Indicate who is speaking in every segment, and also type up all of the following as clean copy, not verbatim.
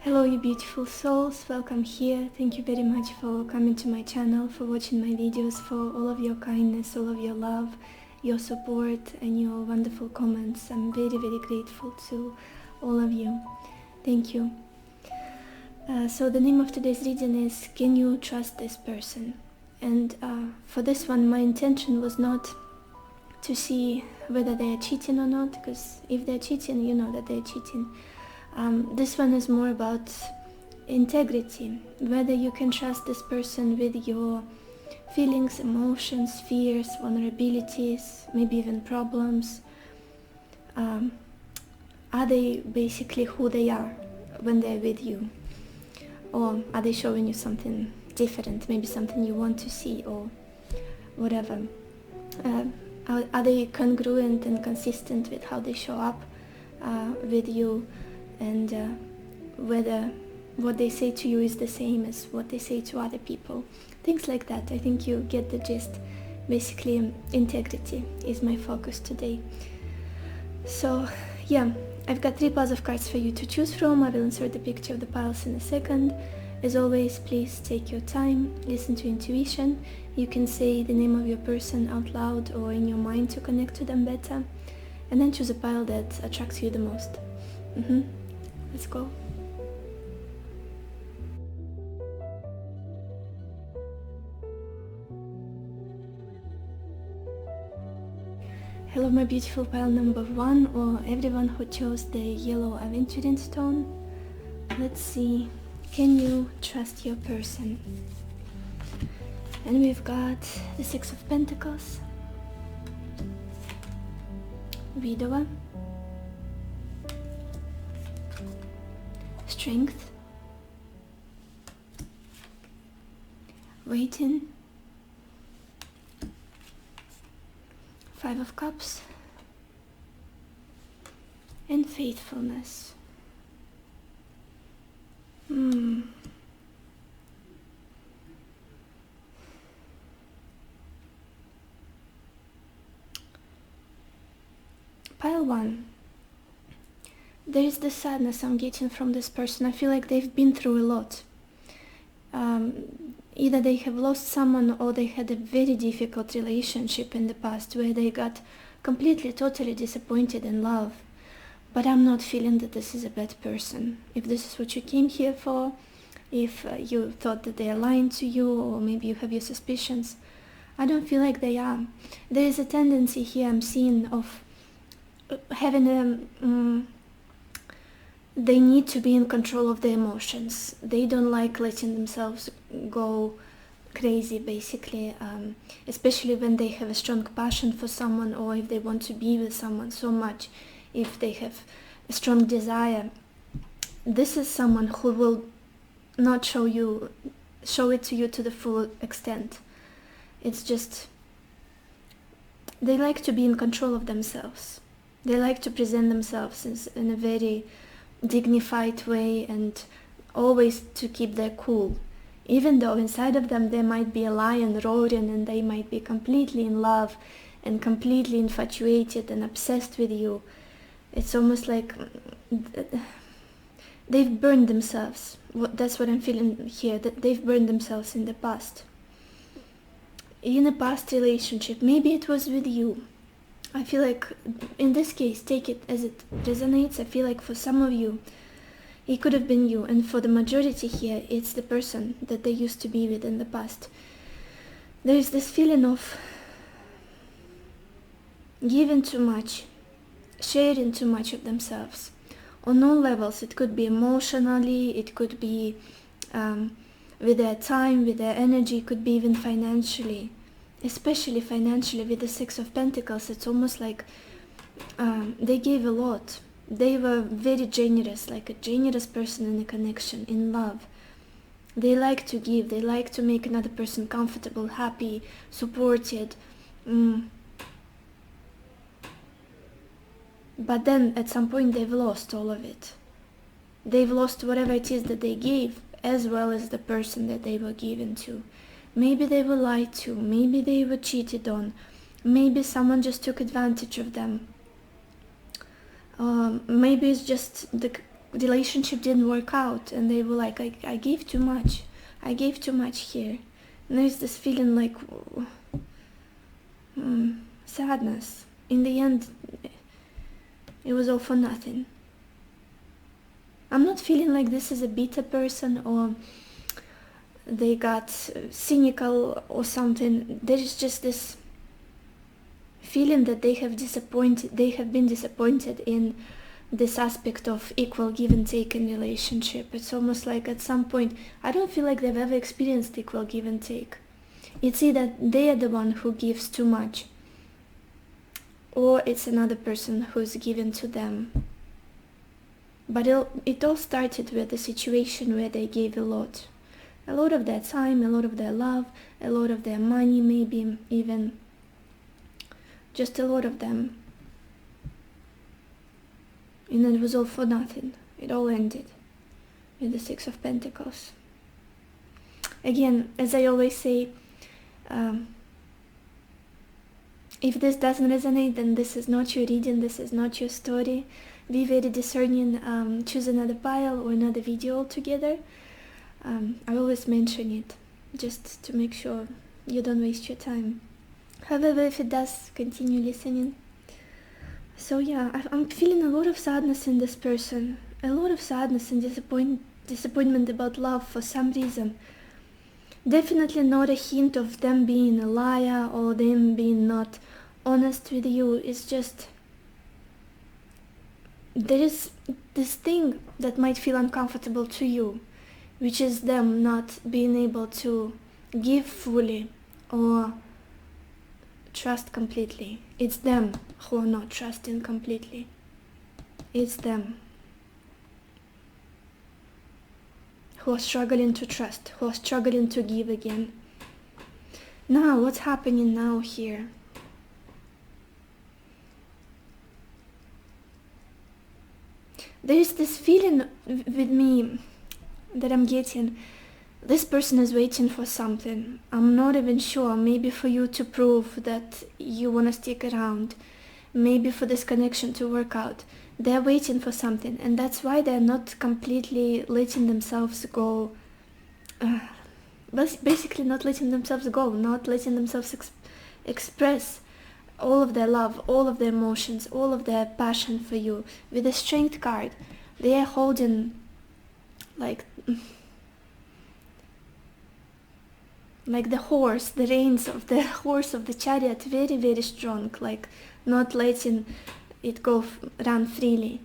Speaker 1: Hello you beautiful souls, welcome here. Thank you very much for coming to my channel, for watching my videos, for all of your kindness, all of your love, your support and your wonderful comments. I'm very grateful to all of you. Thank you. So the name of today's reading is Can You Trust This Person? And for this one my intention was not to see whether they are cheating or not, because if they're cheating, you know that they're cheating. This one is more about integrity, whether you can trust this person with your feelings, emotions, fears, vulnerabilities, maybe even problems. Are they basically who they are when they're with you? Or are they showing you something different, maybe something you want to see or whatever? Are they congruent and consistent with how they show up with you? And whether what they say to you is the same as what they say to other people. Things like that. I think you get the gist. Basically, integrity is my focus today. So, yeah, I've got 3 piles of cards for you to choose from. I will insert the picture of the piles in a second. As always, please take your time, listen to intuition. You can say the name of your person out loud or in your mind to connect to them better. And then choose a pile that attracts you the most. Let's go. Hello my beautiful pile number 1, or everyone who chose the yellow aventurine stone. Let's see, can you trust your person? And we've got the 6 of Pentacles, Widower, Strength, Waiting, 5 of Cups, and Faithfulness. Pile 1. There is the sadness I'm getting from this person. I feel like they've been through a lot. Either they have lost someone or they had a very difficult relationship in the past where they got completely, totally disappointed in love. But I'm not feeling that this is a bad person. If this is what you came here for, if you thought that they are lying to you, or maybe you have your suspicions, I don't feel like they are. There is a tendency here I'm seeing of having they need to be in control of their emotions. They don't like letting themselves go crazy, basically, especially when they have a strong passion for someone, or if they want to be with someone so much, if they have a strong desire. This is someone who will not show it to you to the full extent. It's just, they like to be in control of themselves. They like to present themselves in a very dignified way and always to keep their cool, even though inside of them there might be a lion roaring and they might be completely in love and completely infatuated and obsessed with you. It's almost like they've burned themselves. That's what I'm feeling here, that they've burned themselves in the past. In a past relationship, maybe it was with you. I feel like, in this case, take it as it resonates. I feel like for some of you, it could have been you. And for the majority here, it's the person that they used to be with in the past. There is this feeling of giving too much, sharing too much of themselves. On all levels. It could be emotionally, it could be with their time, with their energy, it could be even financially. Especially financially, with the 6 of Pentacles, it's almost like they gave a lot. They were very generous, like a generous person in a connection, in love. They like to give, they like to make another person comfortable, happy, supported. But then at some point they've lost all of it. They've lost whatever it is that they gave, as well as the person that they were given to. Maybe they were lied to, maybe they were cheated on, maybe someone just took advantage of them. Maybe it's just relationship didn't work out, and they were like, I gave too much. I gave too much here. And there's this feeling like sadness. In the end, it was all for nothing. I'm not feeling like this is a bitter person or they got cynical or something. There is just this feeling that they have been disappointed in this aspect of equal give and take in relationship. It's almost like at some point, I don't feel like they've ever experienced equal give and take. It's either they are the one who gives too much, or it's another person who's given to them. But it all started with a situation where they gave a lot of their time, a lot of their love, a lot of their money, maybe even just a lot of them. And it was all for nothing. It all ended with the Six of Pentacles. Again, as I always say, if this doesn't resonate, then this is not your reading, this is not your story. Be very discerning, choose another pile or another video altogether. I always mention it, just to make sure you don't waste your time. However, if it does, continue listening. So yeah, I'm feeling a lot of sadness in this person. A lot of sadness and disappointment about love for some reason. Definitely not a hint of them being a liar or them being not honest with you. It's just there is this thing that might feel uncomfortable to you, which is them not being able to give fully or trust completely. It's them who are not trusting completely. It's them who are struggling to trust, who are struggling to give again. Now, what's happening now here? There is this feeling with me that I'm getting. This person is waiting for something. I'm not even sure. Maybe for you to prove that you want to stick around. Maybe for this connection to work out. They're waiting for something, and that's why they're not completely letting themselves go. Basically not letting themselves go, not letting themselves express all of their love, all of their emotions, all of their passion for you. With the Strength card, they are holding like the horse, the reins of the horse of the chariot, very, very strong, like not letting it go run freely.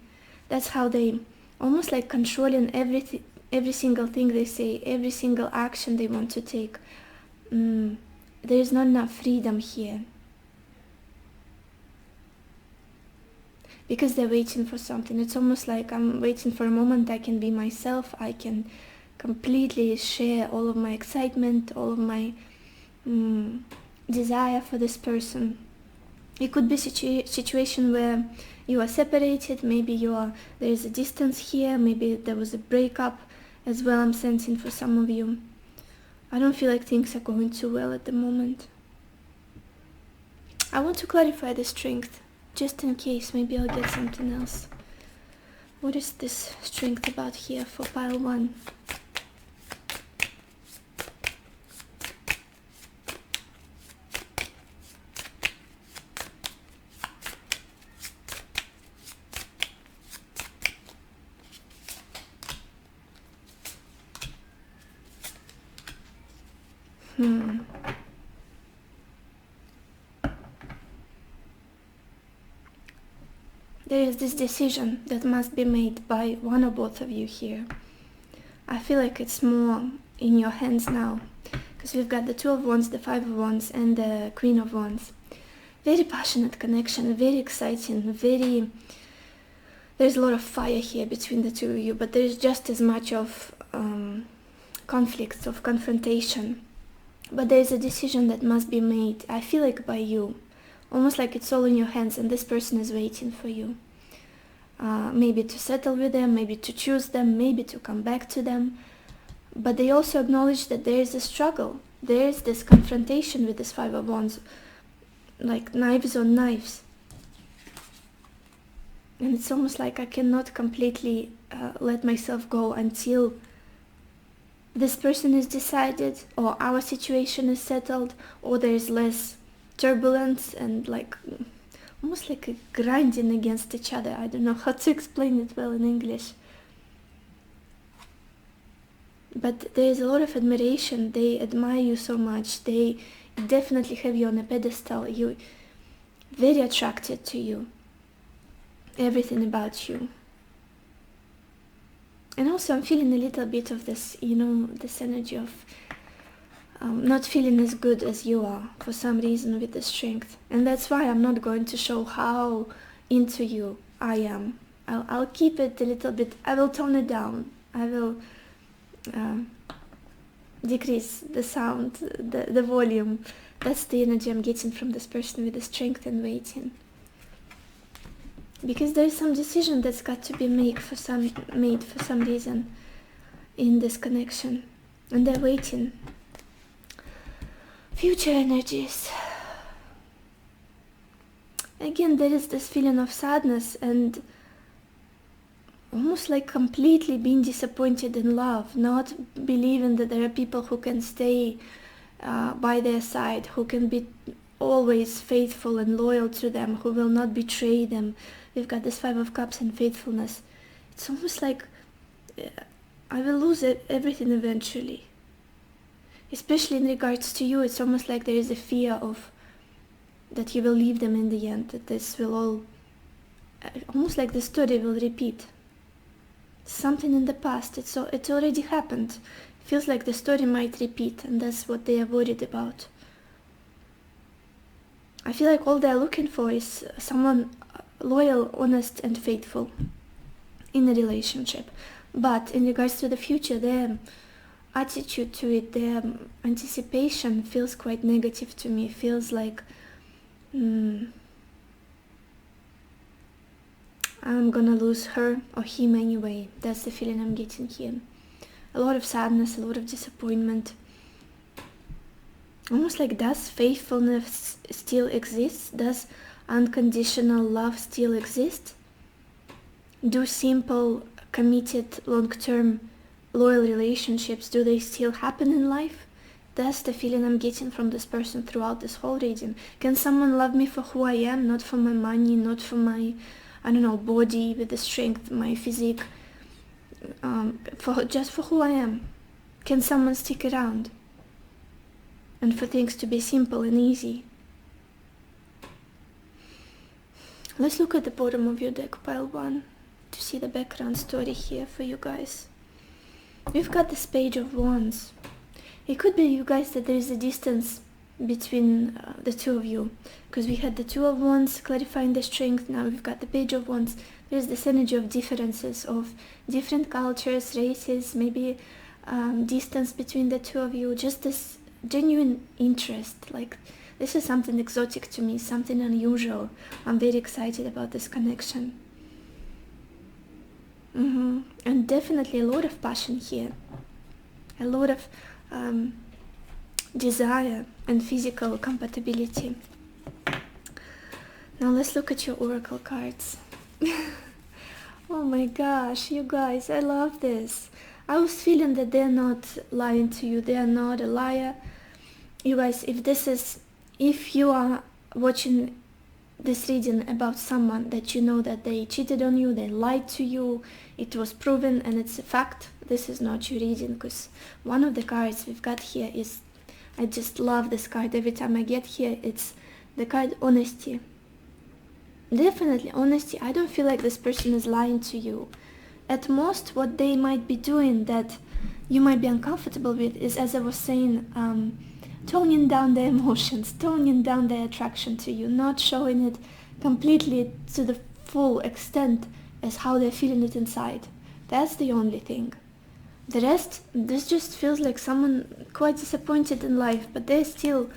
Speaker 1: That's how they, almost like controlling everything, every single thing they say, every single action they want to take. There is not enough freedom here. Because they're waiting for something. It's almost like I'm waiting for a moment I can be myself, I can completely share all of my excitement, all of my desire for this person. It could be a situation where you are separated, maybe there is a distance here, maybe there was a breakup as well, I'm sensing for some of you. I don't feel like things are going too well at the moment. I want to clarify the Strength, just in case, maybe I'll get something else. What is this Strength about here for pile 1? There is this decision that must be made by one or both of you here. I feel like it's more in your hands now, because we've got the Two of Wands, the Five of Wands, and the Queen of Wands. Very passionate connection, very exciting, there's a lot of fire here between the two of you, but there's just as much of conflicts, of confrontation. But there's a decision that must be made, I feel like by you. Almost like it's all in your hands and this person is waiting for you. Maybe to settle with them, maybe to choose them, maybe to come back to them. But they also acknowledge that there is a struggle. There is this confrontation with this Five of Wands, like knives on knives. And it's almost like I cannot completely let myself go until this person is decided, or our situation is settled, or there's less turbulence and like almost like a grinding against each other. I don't know how to explain it well in English. But there is a lot of admiration. They admire you so much. They definitely have you on a pedestal. You very attracted to you. Everything about you. And also I'm feeling a little bit of this, this energy of not feeling as good as you are for some reason with the strength. And that's why I'm not going to show how into you I am. I'll keep it a little bit. I will tone it down. I will decrease the sound, the volume. That's the energy I'm getting from this person with the strength and waiting. Because there is some decision that's got to be made for some reason in this connection. And they're waiting. Future energies. Again, there is this feeling of sadness and almost like completely being disappointed in love, not believing that there are people who can stay by their side, who can be always faithful and loyal to them, who will not betray them. We've got this 5 of Cups and faithfulness. It's almost like I will lose everything eventually. Especially in regards to you, it's almost like there is a fear of that you will leave them in the end, that this will all, almost like the story will repeat. Something in the past, it's already happened. Feels like the story might repeat, and that's what they are worried about. I feel like all they're looking for is someone loyal, honest, and faithful in a relationship. But in regards to the future, their attitude to it, their anticipation feels quite negative to me. It feels like I'm gonna lose her or him anyway. That's the feeling I'm getting here. A lot of sadness, a lot of disappointment. Almost like, does faithfulness still exist? Does unconditional love still exist? Do simple, committed, long-term, loyal relationships, do they still happen in life? That's the feeling I'm getting from this person throughout this whole reading. Can someone love me for who I am, not for my money, not for my, body with the strength, my physique, just for who I am? Can someone stick around? And for things to be simple and easy. Let's look at the bottom of your deck, pile 1, to see the background story here for you guys. We've got this Page of Wands. It could be, you guys, that there is a distance between the two of you, because we had the Two of Wands clarifying the strength. Now we've got the Page of Wands. There's this energy of differences, of different cultures, races, maybe distance between the two of you, just this genuine interest. Like, this is something exotic to me, something unusual. I'm very excited about this connection. And definitely a lot of passion here, a lot of desire and physical compatibility. Now let's look at your oracle cards. Oh my gosh, you guys, I love this. I was feeling that they're not lying to you. They are not a liar. You guys, if you are watching this reading about someone that you know that they cheated on you, they lied to you, it was proven and it's a fact, this is not your reading, because one of the cards we've got here is, I just love this card every time I get here, it's the card Honesty. Definitely honesty. I don't feel like this person is lying to you. At most, what they might be doing that you might be uncomfortable with is, as I was saying, toning down their emotions, toning down their attraction to you, not showing it completely to the full extent as how they're feeling it inside. That's the only thing. The rest, this just feels like someone quite disappointed in life, but they're still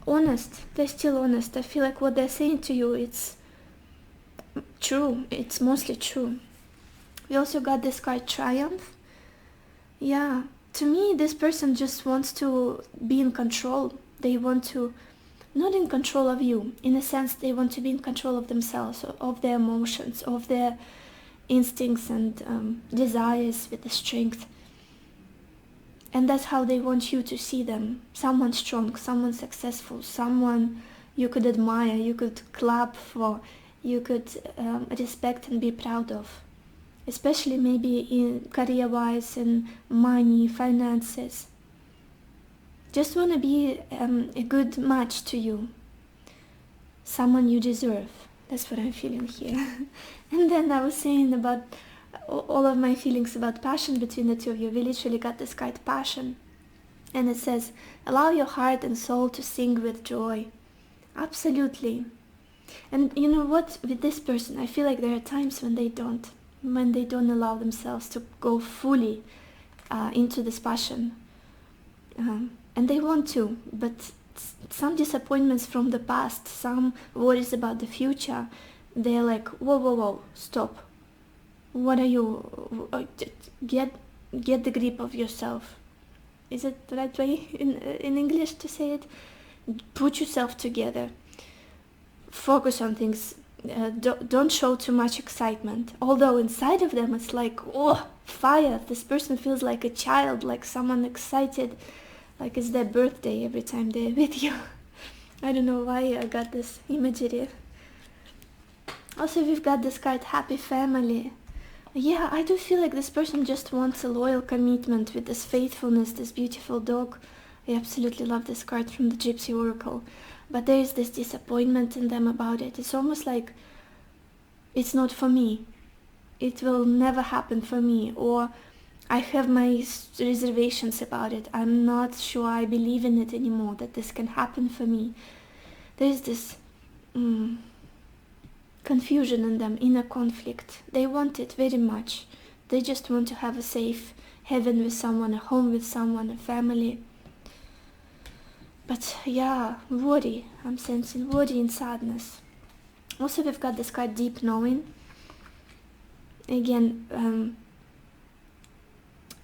Speaker 1: honest. They're still honest. I feel like what they're saying to you, it's true. It's mostly true. We also got this card Triumph. To me, this person just wants to be in control. They want to not in control of you. In a sense, they want to be in control of themselves, of their emotions, of their instincts and desires with the strength. And that's how they want you to see them. Someone strong, someone successful, someone you could admire, you could clap for, you could respect and be proud of. Especially maybe in career-wise, in money, finances. Just want to be a good match to you. Someone you deserve. That's what I'm feeling here. And then I was saying about all of my feelings about passion between the two of you. We literally got this card, passion. And it says, allow your heart and soul to sing with joy. Absolutely. And you know what? With this person, I feel like there are times when they don't allow themselves to go fully into this passion. And they want to, but some disappointments from the past, some worries about the future, they're like, whoa, stop. What are you? Get the grip of yourself. Is it the right way in English to say it? Put yourself together. Focus on things. Don't show too much excitement. Although inside of them it's like, oh, fire. This person feels like a child, like someone excited, like it's their birthday every time they're with you. I don't know why I got this imagery. Also, we've got this card, happy family. Yeah, I do feel like this person just wants a loyal commitment with this faithfulness, this beautiful dog. I absolutely love this card from the Gypsy Oracle. But there is this disappointment in them about it. It's almost like it's not for me. It will never happen for me. Or I have my reservations about it. I'm not sure I believe in it anymore, that this can happen for me. There's this confusion in them, inner conflict. They want it very much. They just want to have a safe haven with someone, a home with someone, a family. But yeah, worry. I'm sensing worry and sadness. Also, we've got this card, deep knowing. Again,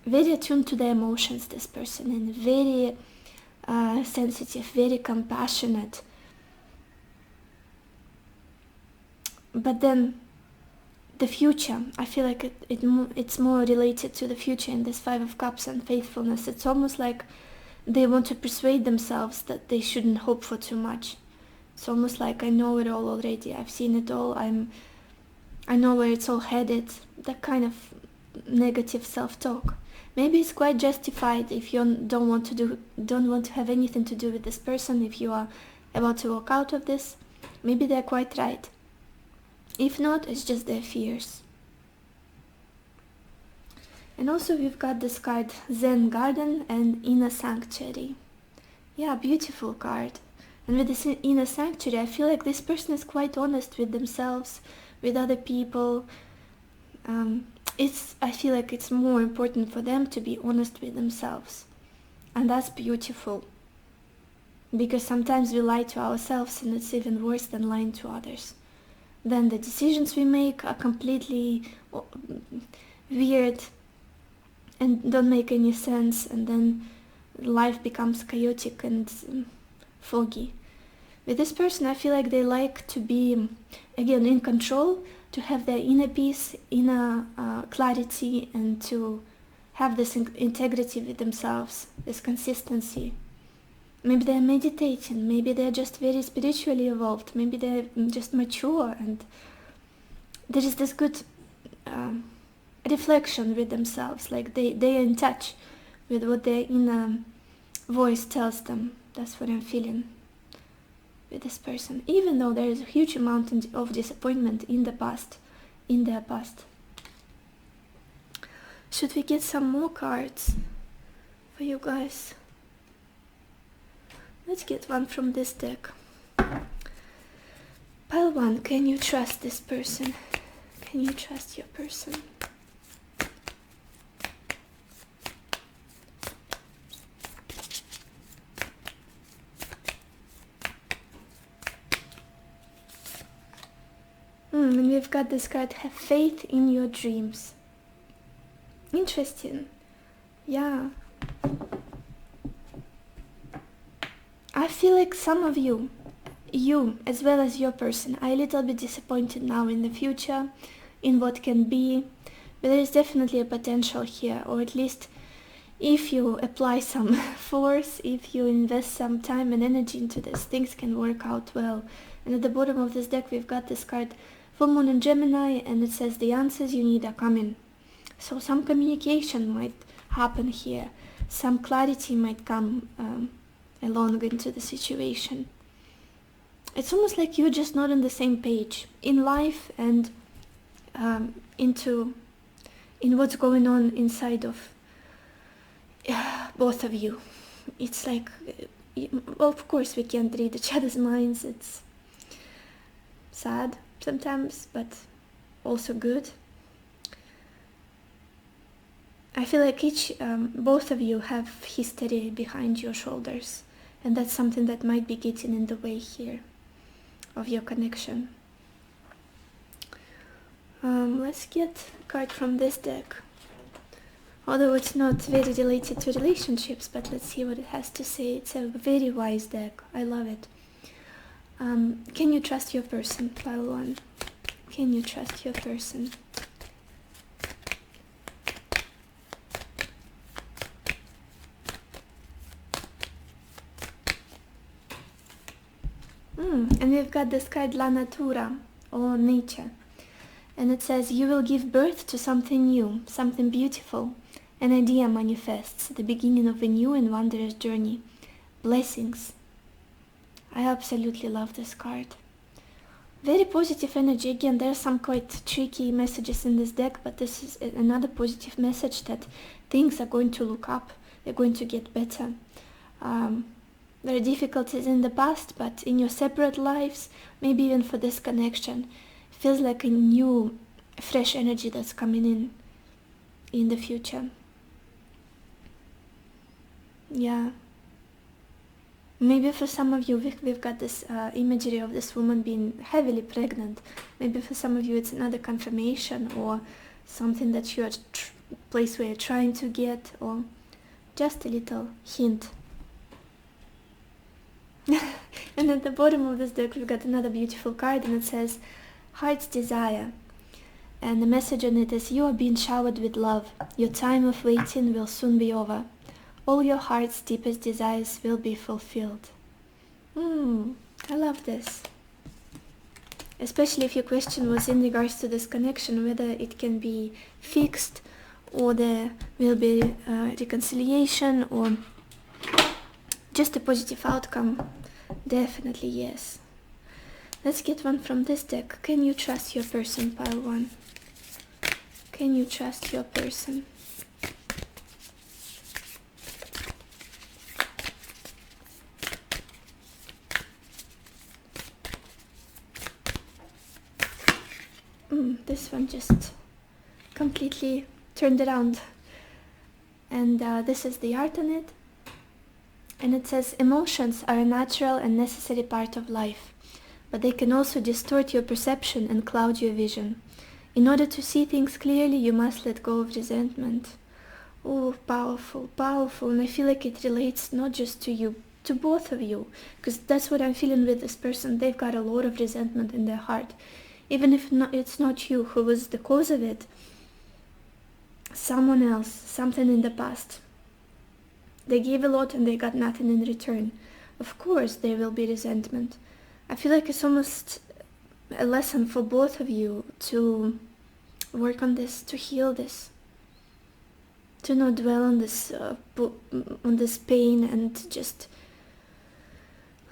Speaker 1: very attuned to their emotions, this person, and very sensitive, very compassionate. But then the future, I feel like it's more related to the future in this Five of Cups and faithfulness. It's almost like they want to persuade themselves that they shouldn't hope for too much. It's almost like, I know it all already, I've seen it all, I know where it's all headed. That kind of negative self-talk. Maybe it's quite justified if you don't want to have anything to do with this person, if you are about to walk out of this. Maybe they're quite right. If not, it's just their fears. And also we've got this card, Zen Garden and Inner Sanctuary. Yeah, beautiful card. And with this Inner Sanctuary, I feel like this person is quite honest with themselves, with other people. I feel like it's more important for them to be honest with themselves. And that's beautiful. Because sometimes we lie to ourselves, and it's even worse than lying to others. Then the decisions we make are completely weird and don't make any sense, and then life becomes chaotic and foggy. With this person, I feel like they like to be, again, in control, to have their inner peace, inner clarity, and to have this integrity with themselves, this consistency. Maybe they're meditating, maybe they're just very spiritually evolved, maybe they're just mature, and there is this good reflection with themselves, like they are in touch with what their inner voice tells them. That's what I'm feeling with this person, even though there is a huge amount of disappointment in their past. Should we get some more cards for you guys? Let's get one from this deck. Pile 1, can you trust this person? Can you trust your person? And we've got this card, have faith in your dreams. Interesting. Yeah. I feel like some of you you as well as your person are a little bit disappointed now in the future, in what can be, but there is definitely a potential here, or at least if you apply some force, if you invest some time and energy into this, things can work out well. And at the bottom of this deck we've got this card, Full Moon in Gemini, and it says the answers you need are coming. So some communication might happen here, some clarity might come along into the situation. It's almost like you're just not on the same page in life and in what's going on inside of both of you. It's like, well, of course we can't read each other's minds. It's sad sometimes, but also good. I feel like both of you have history behind your shoulders, and that's something that might be getting in the way here of your connection. Let's get a card from this deck. Although it's not very related to relationships, but let's see what it has to say. It's a very wise deck. I love it. Can you trust your person, pile 1? Can you trust your person? And we've got this card La Natura, or nature. And it says, you will give birth to something new, something beautiful. An idea manifests, the beginning of a new and wondrous journey. Blessings. I absolutely love this card. Very positive energy. Again, there are some quite tricky messages in this deck, but this is another positive message that things are going to look up. They're going to get better. There are difficulties in the past, but in your separate lives, maybe even for this connection, it feels like a new, fresh energy that's coming in the future. Yeah. Maybe for some of you, we've got this imagery of this woman being heavily pregnant. Maybe for some of you it's another confirmation, or something that you're place where you're trying to get, or just a little hint. And at the bottom of this deck we've got another beautiful card, and it says Heart's Desire. And the message on it is, you are being showered with love. Your time of waiting will soon be over. All your heart's deepest desires will be fulfilled. I love this. Especially if your question was in regards to this connection, whether it can be fixed, or there will be reconciliation, or just a positive outcome. Definitely yes. Let's get one from this deck. Can you trust your person, pile 1? Can you trust your person? This one just completely turned around. And this is the art on it. And it says, emotions are a natural and necessary part of life, but they can also distort your perception and cloud your vision. In order to see things clearly, you must let go of resentment. Oh, powerful, powerful. And I feel like it relates not just to you, to both of you, because that's what I'm feeling with this person. They've got a lot of resentment in their heart. Even if it's not you who was the cause of it, someone else, something in the past. They gave a lot and they got nothing in return. Of course there will be resentment. I feel like it's almost a lesson for both of you to work on this, to heal this, to not dwell on this pain and just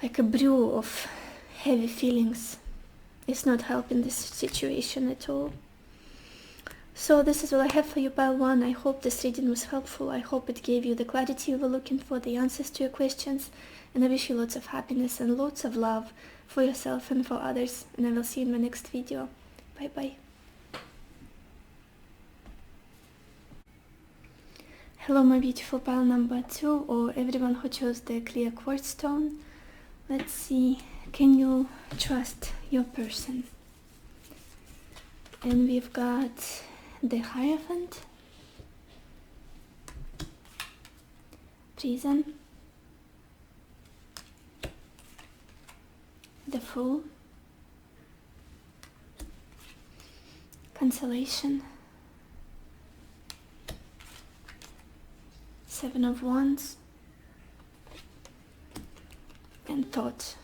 Speaker 1: like a brew of heavy feelings. It's not helping this situation at all. So this is all I have for you, pile 1. I hope this reading was helpful. I hope it gave you the clarity you were looking for, the answers to your questions. And I wish you lots of happiness and lots of love for yourself and for others. And I will see you in my next video. Bye bye. Hello my beautiful pile number 2, or everyone who chose the clear quartz stone. Let's see, can you trust your person? And we've got the Hierophant, Prison, the Fool, Cancellation, 7 of Wands, and Thought.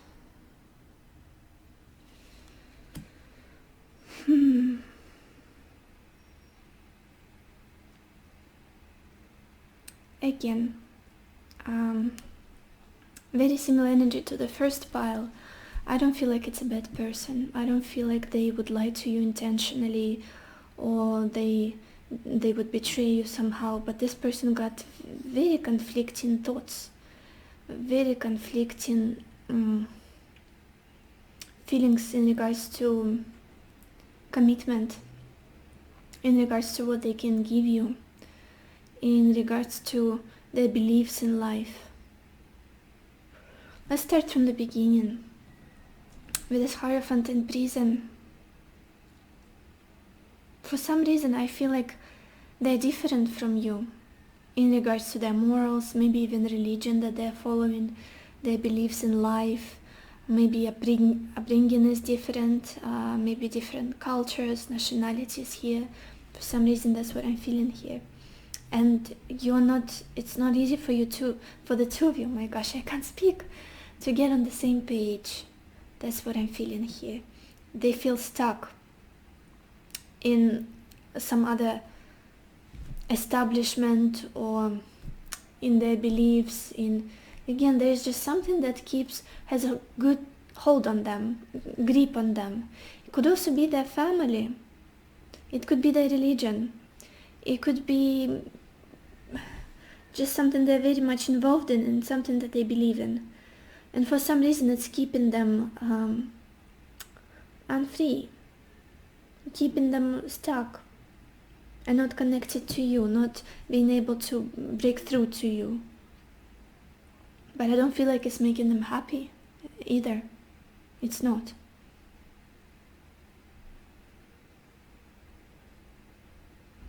Speaker 1: Again, very similar energy to the first pile. I don't feel like it's a bad person. I don't feel like they would lie to you intentionally, or they would betray you somehow. But this person got very conflicting thoughts, very conflicting feelings in regards to commitment, in regards to what they can give you, in regards to their beliefs in life. Let's start from the beginning with this Hierophant and Prison. For some reason I feel like they're different from you in regards to their morals, maybe even religion that they're following, their beliefs in life, maybe upbringing is different, maybe different cultures, nationalities here. For some reason that's what I'm feeling here. And it's not easy for the two of you, my gosh, I can't speak, to get on the same page. That's what I'm feeling here. They feel stuck in some other establishment or in their beliefs. Again, there's just something that has a good hold on them, grip on them. It could also be their family. It could be their religion. It could be just something they're very much involved in and something that they believe in. And for some reason it's keeping them unfree, keeping them stuck and not connected to you, not being able to break through to you. But I don't feel like it's making them happy either. It's not.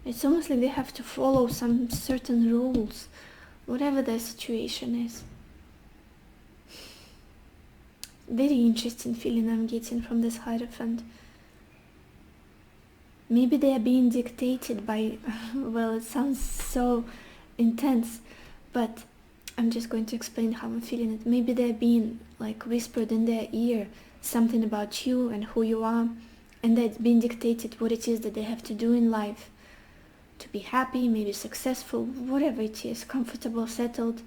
Speaker 1: It's almost like they have to follow some certain rules, whatever their situation is. Very interesting feeling I'm getting from this Hierophant. Maybe they are being dictated by, well, it sounds so intense, but I'm just going to explain how I'm feeling it. Maybe they're being like whispered in their ear something about you and who you are, and they're being dictated what it is that they have to do in life to be happy, maybe successful, whatever it is, comfortable, settled.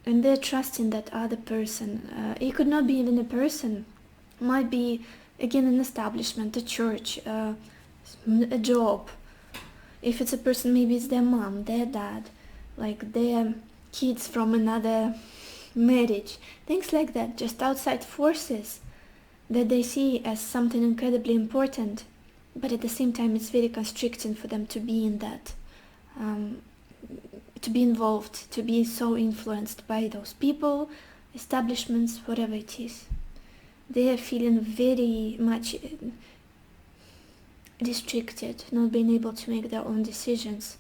Speaker 1: And they're trusting that other person. It could not be even a person. It might be, again, an establishment, a church, a job. If it's a person, maybe it's their mom, their dad, like their kids from another marriage. Things like that, just outside forces that they see as something incredibly important. But at the same time, it's very constricting for them to be in that, to be involved, to be so influenced by those people, establishments, whatever it is. They are feeling very much restricted, not being able to make their own decisions.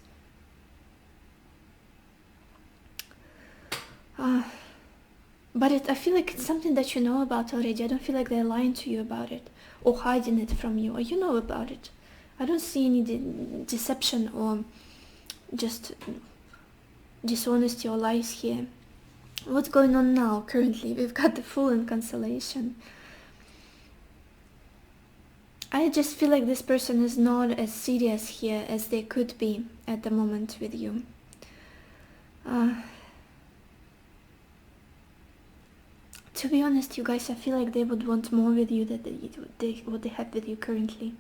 Speaker 1: But I feel like it's something that you know about already. I don't feel like they're lying to you about it or hiding it from you, or you know about it. I don't see any deception or just dishonesty or lies here. What's going on now currently? We've got the Fool and Cancellation. I just feel like this person is not as serious here as they could be at the moment with you. To be honest, you guys, I feel like they would want more with you than what they have with you currently.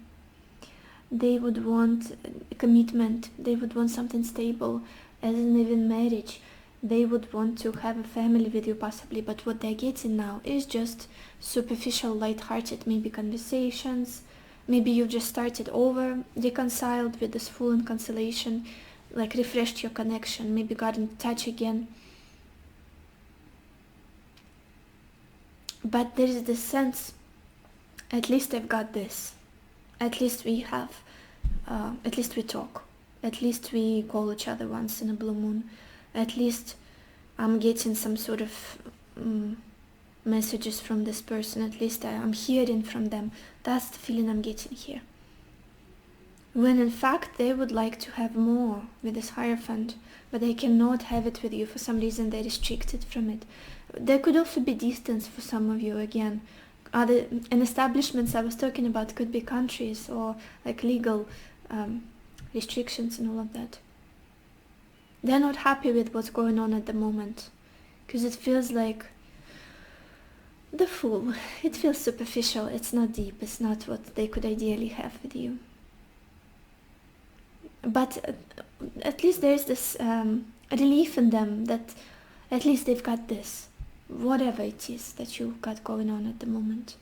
Speaker 1: They would want a commitment. They would want something stable, as in even marriage. They would want to have a family with you possibly, but what they're getting now is just superficial, light-hearted, maybe conversations. Maybe you've just started over, reconciled with this Fool and Cancellation, like refreshed your connection, maybe got in touch again. But there is this sense, at least I've got this. At least we have, at least we talk. At least we call each other once in a blue moon. At least I'm getting some sort of messages from this person. At least I'm hearing from them. That's the feeling I'm getting here. When in fact they would like to have more with this Hierophant, but they cannot have it with you. For some reason they're restricted from it. There could also be distance for some of you again. And establishments I was talking about could be countries or like legal restrictions and all of that. They're not happy with what's going on at the moment, because it feels like the Fool. It feels superficial, it's not deep, it's not what they could ideally have with you. But at least there's this relief in them that at least they've got this, whatever it is that you've got going on at the moment.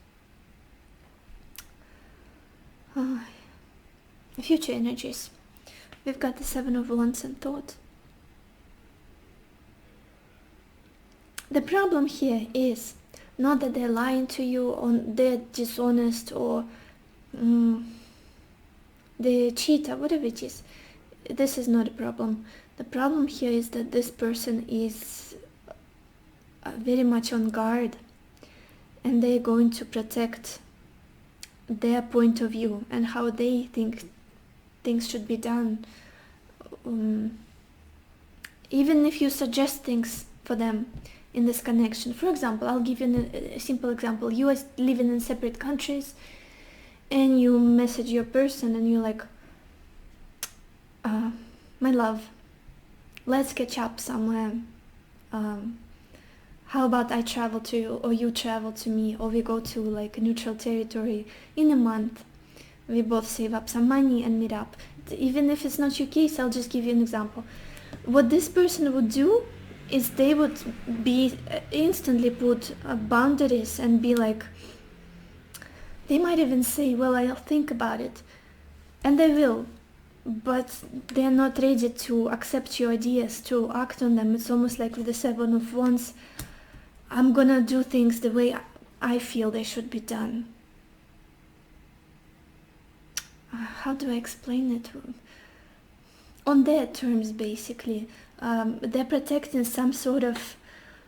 Speaker 1: Future energies. We've got the Seven of Wands and Thought. The problem here is not that they're lying to you or they're dishonest or they cheat or whatever it is. This is not a problem. The problem here is that this person is very much on guard, and they're going to protect their point of view and how they think things should be done. Even if you suggest things for them in this connection. For example, I'll give you a simple example. You are living in separate countries and you message your person and you're like, my love, let's catch up somewhere. How about I travel to you or you travel to me, or we go to like a neutral territory in a month. We both save up some money and meet up. Even if it's not your case, I'll just give you an example. What this person would do is they would be instantly put boundaries and be like, they might even say, well, I'll think about it. And they will, but they're not ready to accept your ideas, to act on them. It's almost like with the Seven of Wands, I'm gonna do things the way I feel they should be done. How do I explain it? On their terms, basically. They're protecting some sort of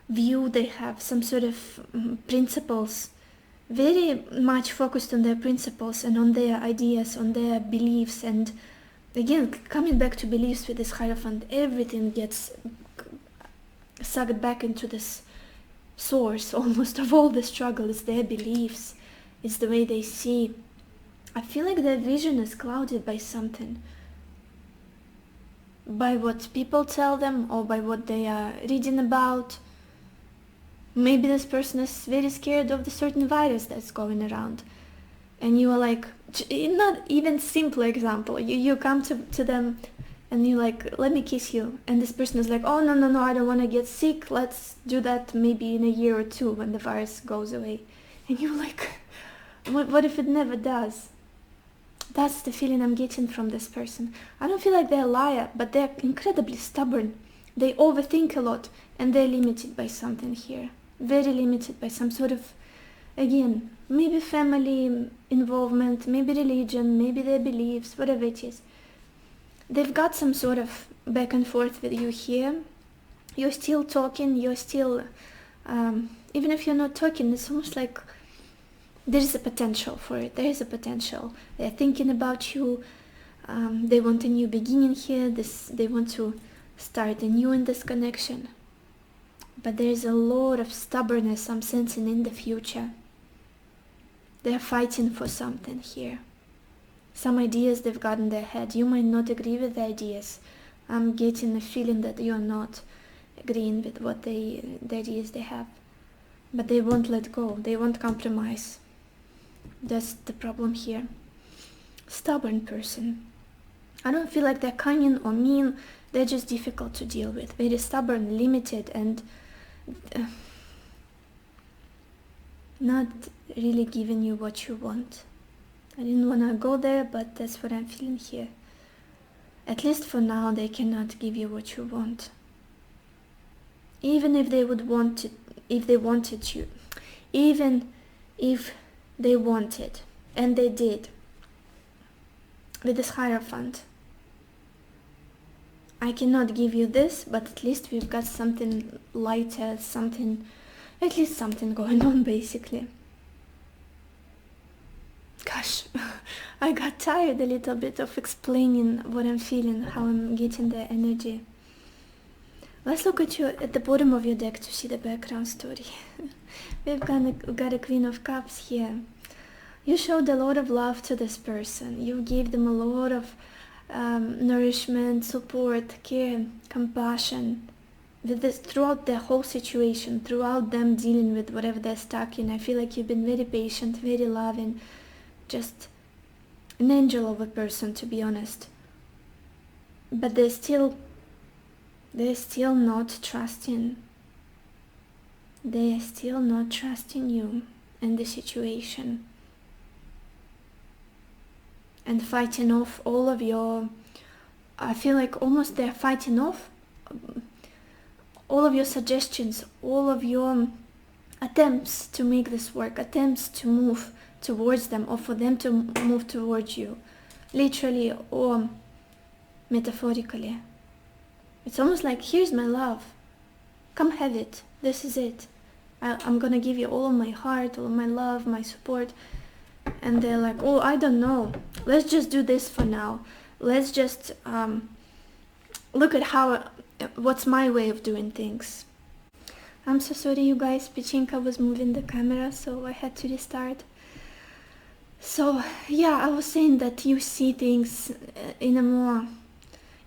Speaker 1: view they have, some sort of principles, very much focused on their principles and on their ideas, on their beliefs. And again, coming back to beliefs with this Hierophant, everything gets sucked back into this source almost of all the struggle. Is their beliefs, it's the way they see. I feel like their vision is clouded by something, by what people tell them or by what they are reading about. Maybe this person is very scared of the certain virus that's going around, and you are like, not even simple example, you come to them and you're like, let me kiss you, and this person is like, oh no, I don't want to get sick, let's do that maybe in a year or two when the virus goes away. And you're like, what if it never does? That's the feeling I'm getting from this person. I don't feel like they're a liar, but they're incredibly stubborn. They overthink a lot, and they're limited by something here. Very limited by some sort of, again, maybe family involvement, maybe religion, maybe their beliefs, whatever it is. They've got some sort of back and forth with you here. You're still talking, you're still, even if you're not talking, it's almost like there is a potential for it. There is a potential. They're thinking about you. They want a new beginning here. They want to start anew in this connection. But there is a lot of stubbornness I'm sensing in the future. They're fighting for something here. Some ideas they've got in their head. You might not agree with the ideas. I'm getting a feeling that you're not agreeing with what the ideas they have. But they won't let go. They won't compromise. That's the problem here. Stubborn person. I don't feel like they're cunning or mean. They're just difficult to deal with. Very stubborn, limited, and not really giving you what you want. I didn't want to go there, but that's what I'm feeling here. At least for now, they cannot give you what you want. Even if they would want it, if they wanted you, even if they wanted, and they did, with this Hierophant, I cannot give you this, but at least we've got something lighter, something at least something going on, basically. Gosh, I got tired a little bit of explaining what I'm feeling, how I'm getting the energy. Let's look at you at the bottom of your deck to see the background story. We've got a Queen of Cups here. You showed a lot of love to this person. You gave them a lot of nourishment, support, care, compassion. With this, throughout the whole situation, throughout them dealing with whatever they're stuck in, I feel like you've been very patient, very loving, just an angel of a person, to be honest. But they're still not trusting. They're still not trusting you and the situation. And fighting off all of your, I feel like almost they're fighting off all of your suggestions, all of your attempts to make this work, attempts to move towards them or for them to move towards you, literally or metaphorically. It's almost like, here's my love, come have it, this is it. I'm gonna give you all of my heart, all of my love, my support. And they're like, oh, I don't know, let's just do this for now. Let's just look at what's my way of doing things. I'm so sorry, you guys, Pachinka was moving the camera, so I had to restart. So yeah, I was saying that you see things in a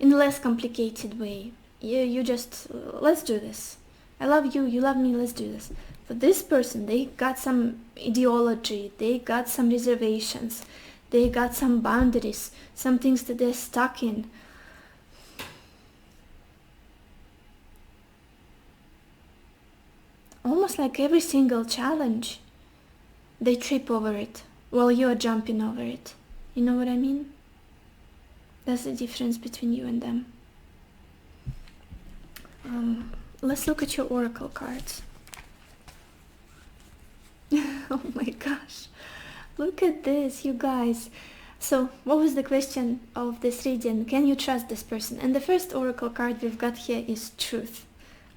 Speaker 1: less complicated way. You just, let's do this. I love you, you love me, let's do this. For this person, they got some ideology, they got some reservations, they got some boundaries, some things that they're stuck in. Almost like every single challenge, they trip over it while you're jumping over it. You know what I mean? That's the difference between you and them. Let's look at your oracle cards. Oh my gosh, look at this, you guys. So what was the question of this reading? Can you trust this person? And the first oracle card we've got here is truth.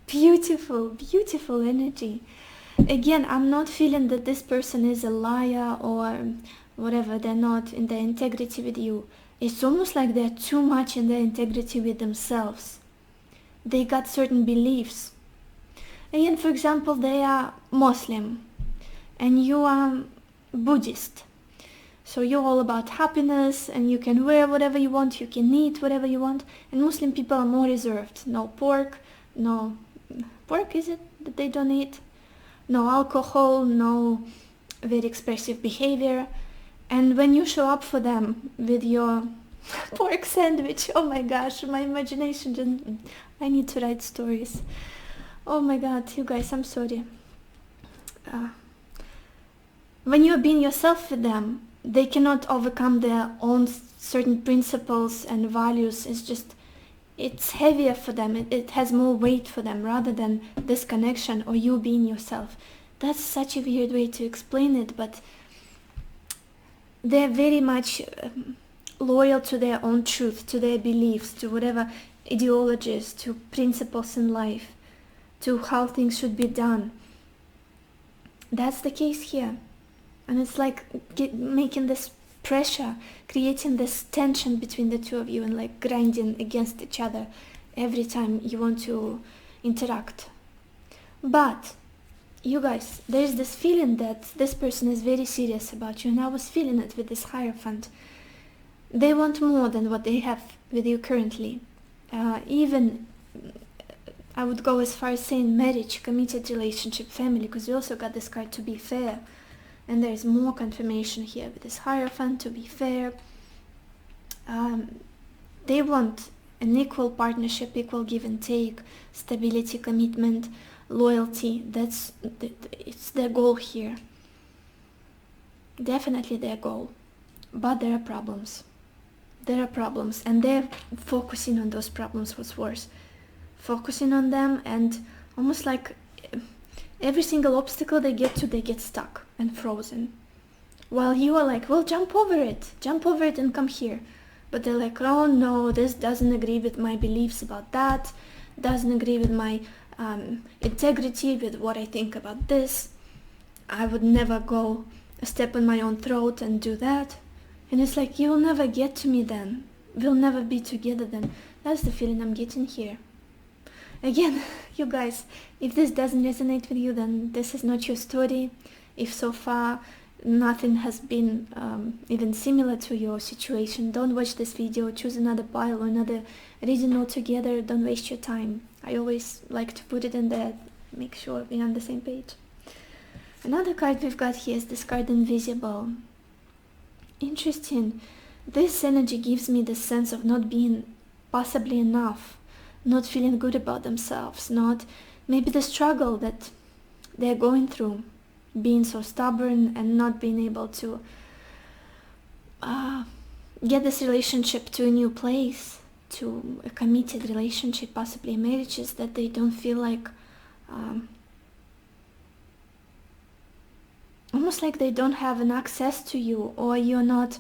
Speaker 1: Beautiful, beautiful energy. Again, I'm not feeling that this person is a liar or whatever. They're not in their integrity with you. It's almost like they're too much in their integrity with themselves. They got certain beliefs. Again, for example, they are Muslim and you are Buddhist. So you're all about happiness and you can wear whatever you want, you can eat whatever you want. And Muslim people are more reserved. No pork, is it that they don't eat? No alcohol, no very expressive behavior. And when you show up for them with your pork sandwich, oh my gosh, my imagination just, I need to write stories. Oh my god, you guys, I'm sorry. When you're being yourself with them, they cannot overcome their own certain principles and values. It's heavier for them, it has more weight for them rather than this connection or you being yourself. That's such a weird way to explain it, but they're very much loyal to their own truth, to their beliefs, to whatever ideologies, to principles in life, to how things should be done. That's the case here. And it's like making this pressure, creating this tension between the two of you and like grinding against each other every time you want to interact. But you guys, there's this feeling that this person is very serious about you, and I was feeling it with this Hierophant. They want more than what they have with you currently. Even I would go as far as saying marriage, committed relationship, family, because we also got this card to be fair. And there is more confirmation here with this Hierophant, to be fair. They want an equal partnership, equal give and take, stability, commitment, loyalty. It's their goal here. Definitely their goal. But there are problems. There are problems, and they're focusing on those problems, what's worse. Focusing on them, and almost like every single obstacle they get stuck and frozen. While you are like, well, jump over it and come here. but they're like, oh no, this doesn't agree with my beliefs about that, doesn't agree with my integrity, with what I think about this. I would never go step on my own throat and do that. And it's like, you'll never get to me then. We'll never be together then. That's the feeling I'm getting here. Again, you guys, if this doesn't resonate with you, then this is not your story. If so far nothing has been even similar to your situation, don't watch this video, choose another pile or another reading altogether. Don't waste your time. I always like to put it in there, make sure we're on the same page. Another card we've got here is this card, Invisible. Interesting. This energy gives me the sense of not being possibly enough, not feeling good about themselves, not maybe the struggle that they're going through, being so stubborn and not being able to get this relationship to a new place, to a committed relationship, possibly marriages, that they don't feel like almost like they don't have an access to you, or you're not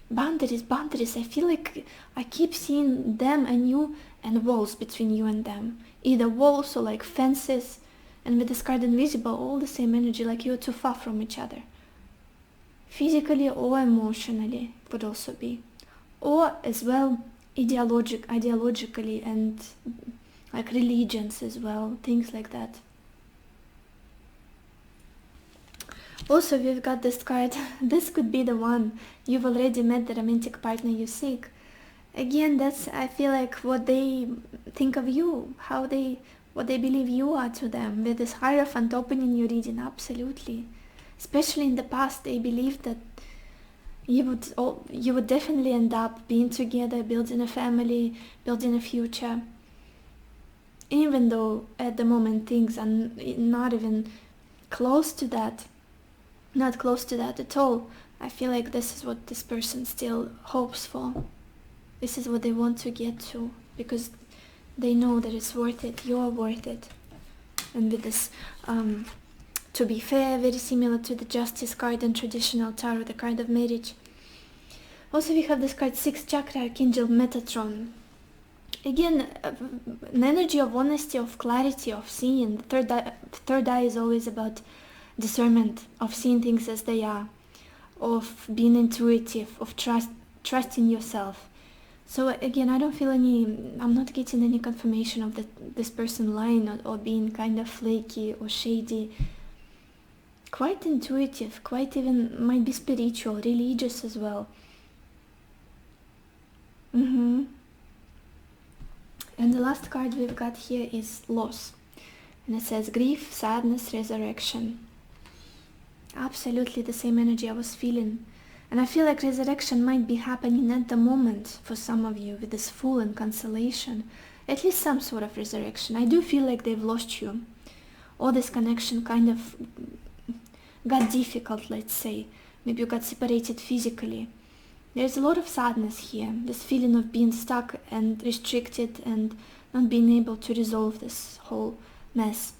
Speaker 1: boundaries. I feel like I keep seeing them and you and walls between you and them, either walls or like fences, and with this card Invisible, all the same energy, like you're too far from each other, physically or emotionally would also be, or as well ideologically and like religions as well, things like that. Also, we've got this card. This could be the one. You've already met the romantic partner you seek. Again, that's, I feel like, what they think of you, what they believe you are to them. With this Hierophant opening your reading, absolutely. Especially in the past, they believed that you would definitely end up being together, building a family, building a future. Even though at the moment things are not even close to that. Not close to that at all. I feel like this is what this person still hopes for. This is what they want to get to, because they know that it's worth it, you're worth it. And with this, to be fair, very similar to the Justice card in traditional tarot, the card of marriage. Also we have this card, 6th chakra, Archangel Metatron. Again, an energy of honesty, of clarity, of seeing. The third eye is always about discernment, of seeing things as they are, of being intuitive, of trusting yourself. So again, I'm not getting any confirmation of this person lying or being kind of flaky or shady. Quite intuitive, quite even might be spiritual, religious as well. And the last card we've got here is Loss. And it says grief, sadness, resurrection. Absolutely the same energy I was feeling. And I feel like resurrection might be happening at the moment for some of you, with this Fool and cancellation. At least some sort of resurrection. I do feel like they've lost you. All this connection kind of got difficult, let's say. Maybe you got separated physically. There's a lot of sadness here. This feeling of being stuck and restricted and not being able to resolve this whole mess.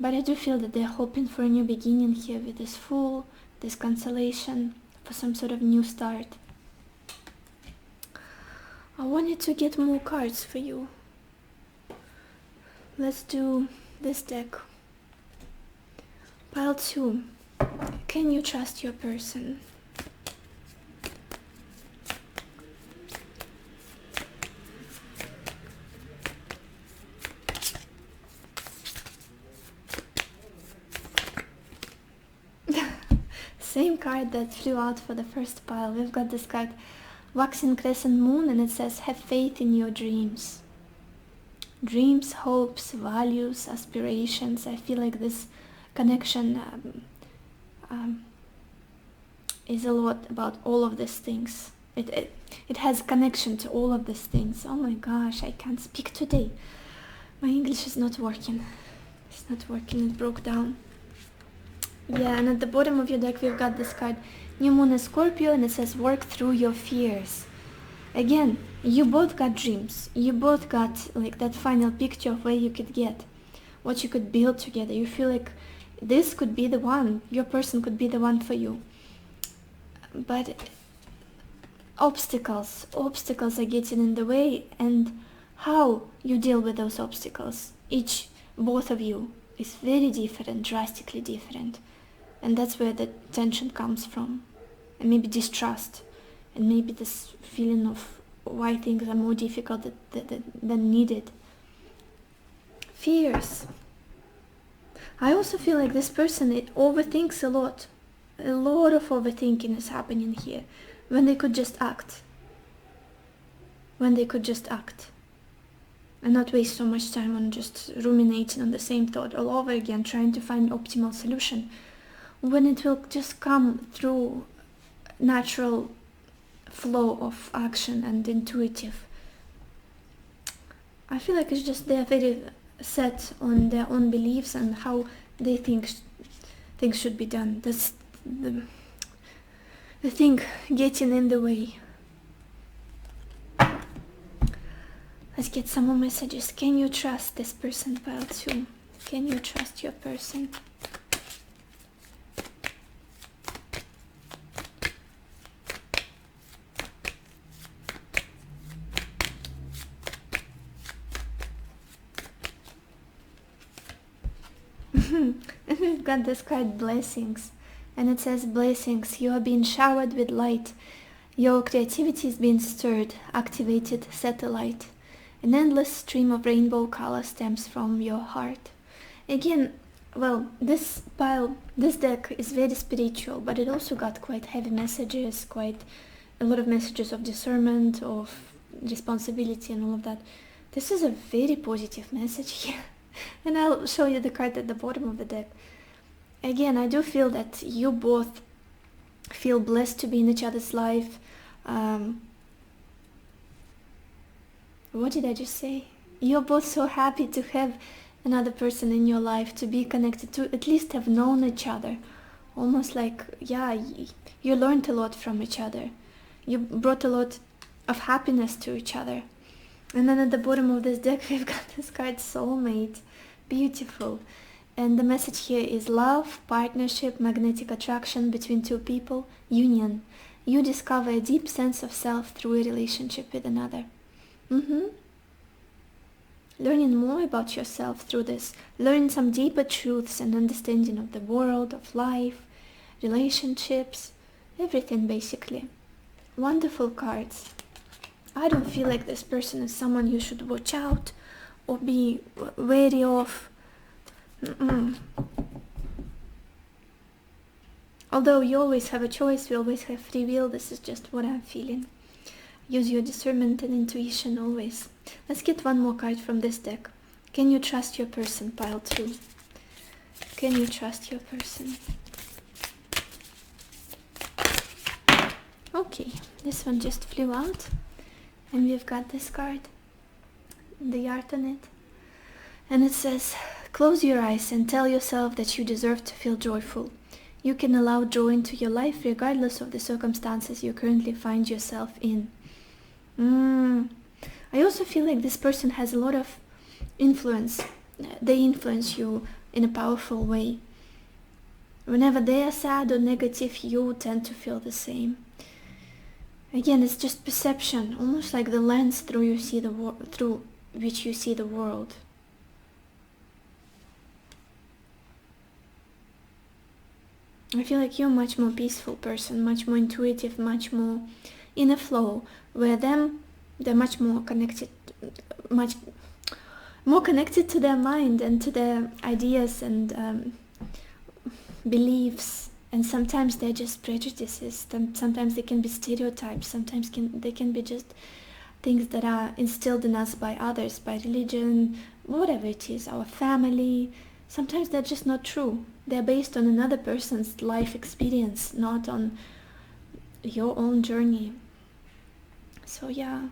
Speaker 1: But I do feel that they're hoping for a new beginning here with this Fool, this cancellation, for some sort of new start. I wanted to get more cards for you. Let's do this deck. Pile 2. Can you trust your person? Same card that flew out for the first pile. We've got this card, Waxing Crescent Moon, and it says, have faith in your dreams. Dreams, hopes, values, aspirations. I feel like this connection is a lot about all of these things. It has connection to all of these things. Oh my gosh, I can't speak today. My English is not working. It's not working, it broke down. Yeah, and at the bottom of your deck we've got this card, New Moon in Scorpio, and it says work through your fears. Again, you both got dreams. You both got like that final picture of where you could get, what you could build together. You feel like this could be the one, your person could be the one for you. but obstacles are getting in the way, and how you deal with those obstacles, both of you, is very different, drastically different. And that's where the tension comes from, and maybe distrust, and maybe this feeling of why things are more difficult than needed. Fears. I also feel like this person, it overthinks a lot. A lot of overthinking is happening here, when they could just act. And not waste so much time on just ruminating on the same thought all over again, trying to find optimal solution, when it will just come through natural flow of action and intuitive. I feel like it's just they're very set on their own beliefs and how they think things should be done. That's the thing getting in the way. Let's get some more messages. Can you trust this person, pile 2? Can you trust your person? And we've got this card, blessings, and it says, blessings, you are being showered with light, your creativity is being stirred, activated, set alight. An endless stream of rainbow color stems from your heart. Again, well, this deck is very spiritual, but it also got quite heavy messages, quite a lot of messages of discernment, of responsibility and all of that. This is a very positive message here. And I'll show you the card at the bottom of the deck. Again, I do feel that you both feel blessed to be in each other's life. What did I just say? You're both so happy to have another person in your life, to be connected, to at least have known each other. Almost like, yeah, you learned a lot from each other. You brought a lot of happiness to each other. And then at the bottom of this deck, we've got this card, soulmate. Beautiful. And the message here is love, partnership, magnetic attraction between two people, union. You discover a deep sense of self through a relationship with another. Learning more about yourself through this. Learning some deeper truths and understanding of the world, of life, relationships, everything basically. Wonderful cards. I don't feel like this person is someone you should watch out or be wary of. Although you always have a choice, we always have free will, this is just what I'm feeling. Use your discernment and intuition always. Let's get one more card from this deck. Can you trust your person, pile 2? Can you trust your person? Okay, this one just flew out. And we've got this card, the art on it. And it says, close your eyes and tell yourself that you deserve to feel joyful. You can allow joy into your life regardless of the circumstances you currently find yourself in. I also feel like this person has a lot of influence. They influence you in a powerful way. Whenever they are sad or negative, you tend to feel the same. Again, it's just perception, almost like the lens through which you see the world. I feel like you're a much more peaceful person, much more intuitive, much more in a flow, where they're much more connected, much more connected to their mind and to their ideas and beliefs. And sometimes they're just prejudices, sometimes they can be stereotypes, sometimes they can be just things that are instilled in us by others, by religion, whatever it is, our family. Sometimes they're just not true. They're based on another person's life experience, not on your own journey. So yeah,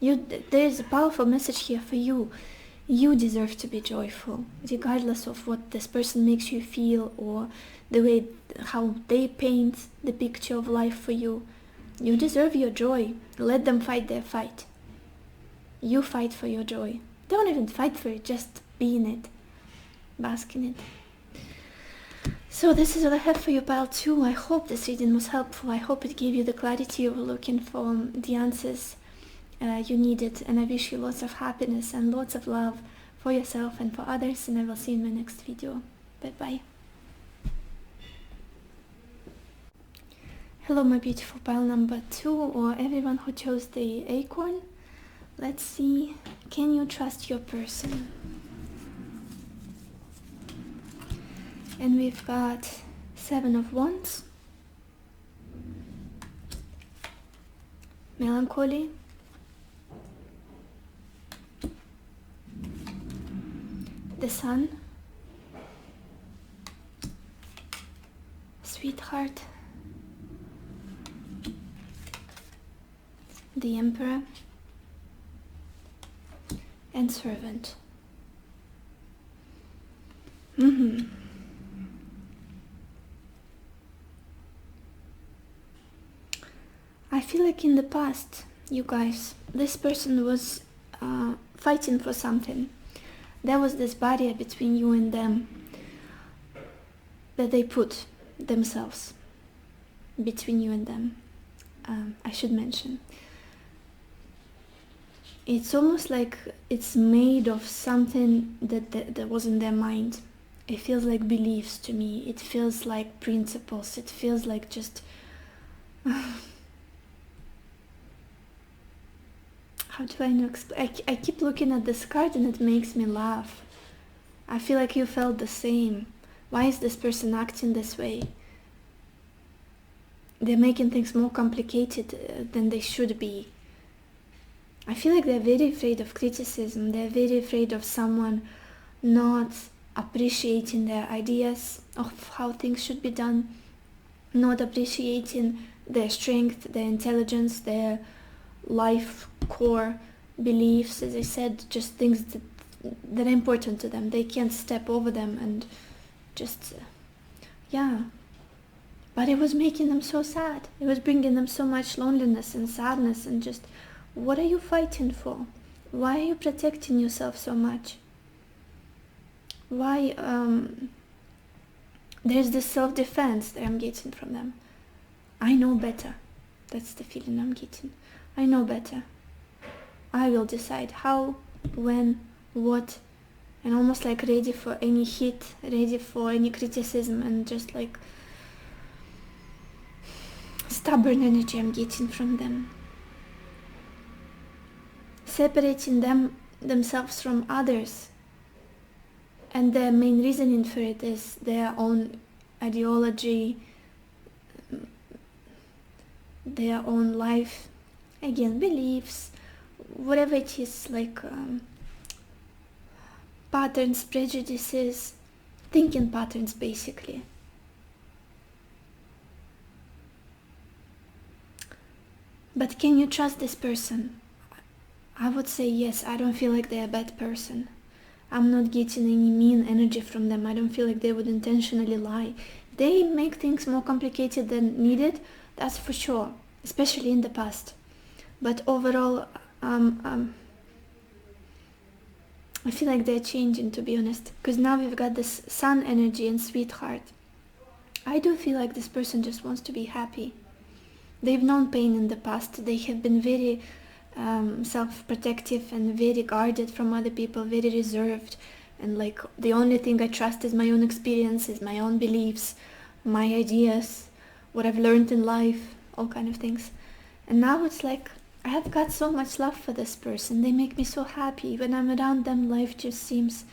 Speaker 1: there's a powerful message here for you. You deserve to be joyful, regardless of what this person makes you feel or the way how they paint the picture of life for you. You deserve your joy. Let them fight their fight. You fight for your joy. Don't even fight for it, just be in it. Bask in it. So this is what I have for you, pile 2. I hope this reading was helpful. I hope it gave you the clarity you were looking for, the answers you needed, and I wish you lots of happiness and lots of love for yourself and for others, and I will see you in my next video. Bye bye. Hello my beautiful pile number 2, or everyone who chose the acorn. Let's see, can you trust your person? And we've got 7 of Wands, melancholy, the Sun, sweetheart, the Emperor, and servant. I feel like in the past, you guys, this person was fighting for something. There was this barrier between you and them that they put themselves between you and them. I should mention. It's almost like it's made of something that was in their mind. It feels like beliefs to me. It feels like principles. It feels like just... How do I know? I keep looking at this card and it makes me laugh. I feel like you felt the same. Why is this person acting this way? They're making things more complicated than they should be. I feel like they're very afraid of criticism. They're very afraid of someone not appreciating their ideas of how things should be done, not appreciating their strength, their intelligence, their life core beliefs, as I said, just things that are important to them. They can't step over them and just, yeah. But it was making them so sad. It was bringing them so much loneliness and sadness and just, what are you fighting for? Why are you protecting yourself so much? Why, there's this self-defense that I'm getting from them. I know better. That's the feeling I'm getting. I know better. I will decide how, when, what, and almost like ready for any hit, ready for any criticism, and just like stubborn energy I'm getting from them. Separating themselves from others, and their main reasoning for it is their own ideology, their own life, again, beliefs, whatever it is, like patterns, prejudices, thinking patterns, basically. But can you trust this person? I would say yes. I don't feel like they're a bad person. I'm not getting any mean energy from them. I don't feel like they would intentionally lie. They make things more complicated than needed, that's for sure, especially in the past. But overall, I feel like they're changing, to be honest, because now we've got this sun energy and sweetheart. I do feel like this person just wants to be happy. They've known pain in the past. They have been very self-protective and very guarded from other people, very reserved, and like the only thing I trust is my own experiences, my own beliefs, my ideas, what I've learned in life, all kind of things. And now it's like I have got so much love for this person. They make me so happy. When I'm around them, life just seems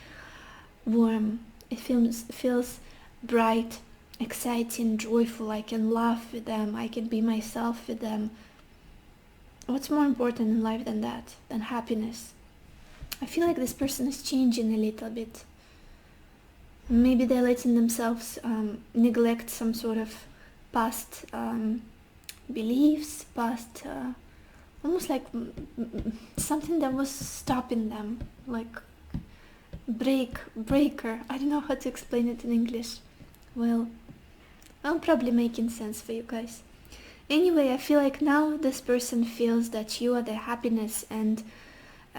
Speaker 1: warm. It feels bright, exciting, joyful. I can laugh with them. I can be myself with them. What's more important in life than that, than happiness? I feel like this person is changing a little bit. Maybe they're letting themselves neglect some sort of past beliefs, past almost like something that was stopping them, like breaker. I don't know how to explain it in English. Well, I'm probably making sense for you guys. Anyway, I feel like now this person feels that you are their happiness, and